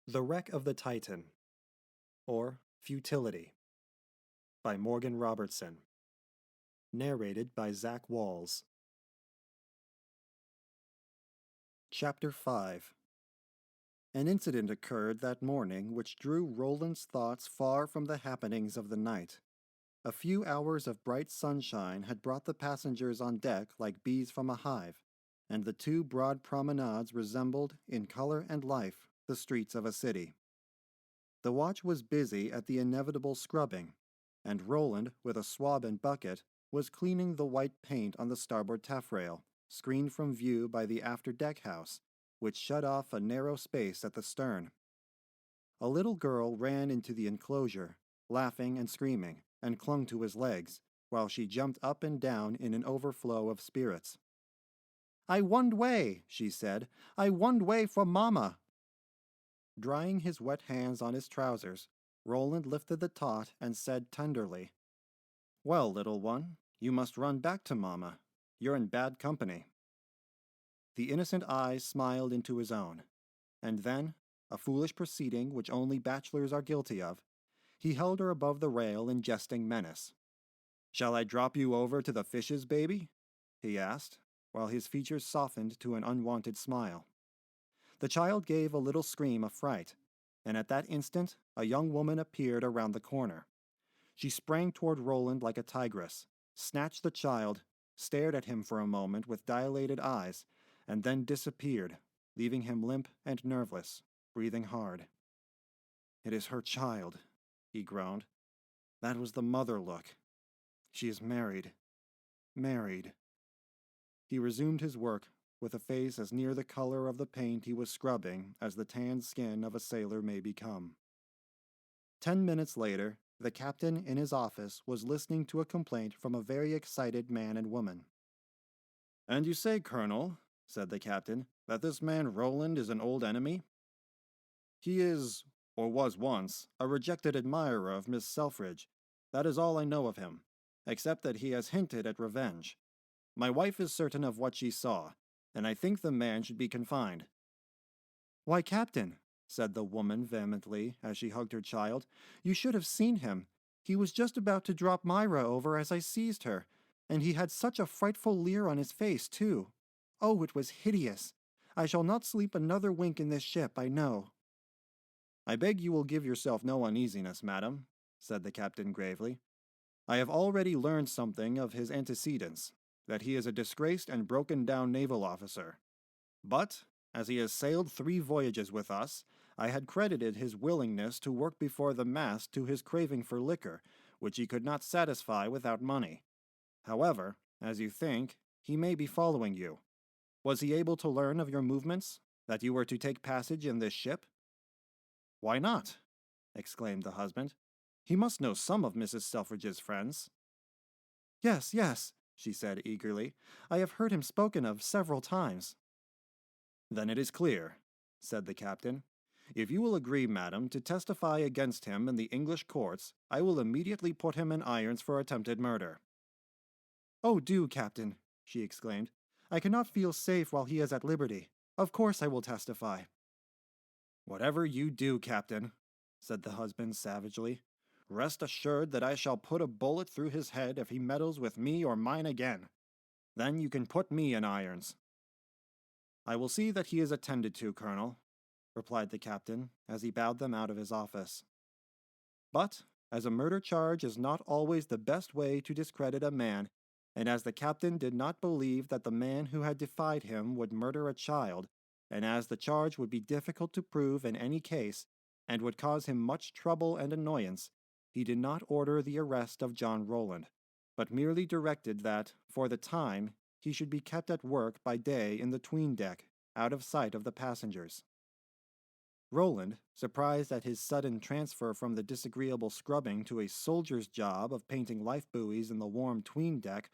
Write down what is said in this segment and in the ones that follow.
The Wreck of the Titan, or Futility, by Morgan Robertson. Narrated by Zach Walz. Chapter 5. An incident occurred that morning which drew Rowland's thoughts far from the happenings of the night. A few hours of bright sunshine had brought the passengers on deck like bees from a hive, and the two broad promenades resembled, in color and life, the streets of a city. The watch was busy at the inevitable scrubbing, and Rowland, with a swab and bucket, was cleaning the white paint on the starboard taffrail, screened from view by the after-deck house, which shut off a narrow space at the stern. A little girl ran into the enclosure, laughing and screaming, and clung to his legs, while she jumped up and down in an overflow of spirits. "I won way," she said. "I won way for Mama." Drying his wet hands on his trousers, Rowland lifted the tot and said tenderly, "Well, little one, you must run back to Mama. You're in bad company." The innocent eyes smiled into his own, and then, a foolish proceeding which only bachelors are guilty of, he held her above the rail in jesting menace. "Shall I drop you over to the fishes, baby?" he asked, while his features softened to an unwanted smile. The child gave a little scream of fright, and at that instant a young woman appeared around the corner. She sprang toward Rowland like a tigress, snatched the child, stared at him for a moment with dilated eyes, and then disappeared, leaving him limp and nerveless, breathing hard. "It is her child," he groaned. "That was the mother look. She is married. Married." He resumed his work, with a face as near the color of the paint he was scrubbing as the tanned skin of a sailor may become. 10 minutes later, the captain in his office was listening to a complaint from a very excited man and woman. "And you say, Colonel," said the captain, "that this man Rowland is an old enemy?" "He is, or was once, a rejected admirer of Miss Selfridge. That is all I know of him, except that he has hinted at revenge. My wife is certain of what she saw, and I think the man should be confined." "Why, Captain," said the woman vehemently as she hugged her child, "you should have seen him. He was just about to drop Myra over as I seized her, and he had such a frightful leer on his face, too. Oh, it was hideous. I shall not sleep another wink in this ship, I know." "I beg you will give yourself no uneasiness, madam," said the captain gravely. "I have already learned something of his antecedents, that he is a disgraced and broken-down naval officer. But, as he has sailed 3 voyages with us, I had credited his willingness to work before the mast to his craving for liquor, which he could not satisfy without money. However, as you think, he may be following you. Was he able to learn of your movements, that you were to take passage in this ship?" "Why not?" exclaimed the husband. "He must know some of Mrs. Selfridge's friends." "Yes, yes," she said eagerly. "I have heard him spoken of several times." "Then it is clear," said the captain. "If you will agree, madam, to testify against him in the English courts, I will immediately put him in irons for attempted murder." "Oh, do, Captain," she exclaimed. "I cannot feel safe while he is at liberty. Of course I will testify." "Whatever you do, Captain," said the husband savagely, "rest assured that I shall put a bullet through his head if he meddles with me or mine again. Then you can put me in irons." "I will see that he is attended to, Colonel," replied the captain as he bowed them out of his office. But, as a murder charge is not always the best way to discredit a man, and as the captain did not believe that the man who had defied him would murder a child, and as the charge would be difficult to prove in any case, and would cause him much trouble and annoyance, he did not order the arrest of John Rowland, but merely directed that, for the time, he should be kept at work by day in the 'tween-deck, out of sight of the passengers. Rowland, surprised at his sudden transfer from the disagreeable scrubbing to a soldier's job of painting life buoys in the warm 'tween-deck,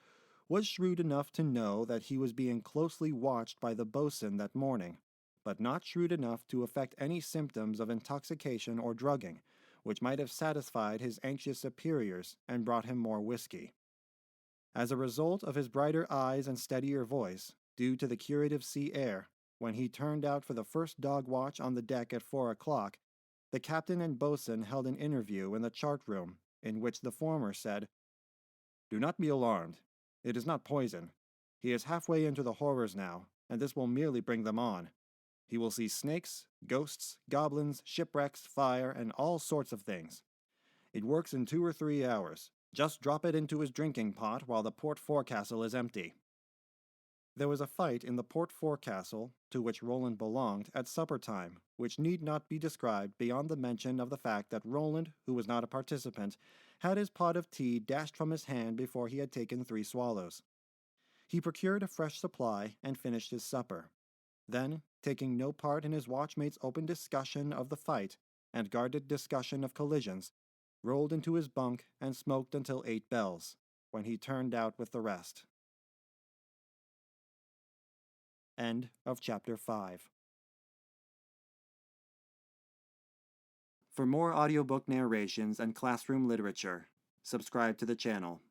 was shrewd enough to know that he was being closely watched by the boatswain that morning, but not shrewd enough to affect any symptoms of intoxication or drugging, which might have satisfied his anxious superiors and brought him more whiskey. As a result of his brighter eyes and steadier voice, due to the curative sea air, when he turned out for the first dog watch on the deck at 4 o'clock, The captain and boatswain held an interview in the chart room, in which the former said, "Do not be alarmed. It is not poison. He is halfway into the horrors now, and this will merely bring them on. He will see snakes, ghosts, goblins, shipwrecks, fire, and all sorts of things. It works in 2 or 3 hours. Just drop it into his drinking pot while the port forecastle is empty." There was a fight in the port forecastle, to which Rowland belonged, at supper time, which need not be described beyond the mention of the fact that Rowland, who was not a participant, had his pot of tea dashed from his hand before he had taken 3 swallows. He procured a fresh supply and finished his supper. Then, taking no part in his watchmate's open discussion of the fight and guarded discussion of collisions, rolled into his bunk and smoked until 8 bells, when he turned out with the rest. End of Chapter 5. For more audiobook narrations and classroom literature, subscribe to the channel.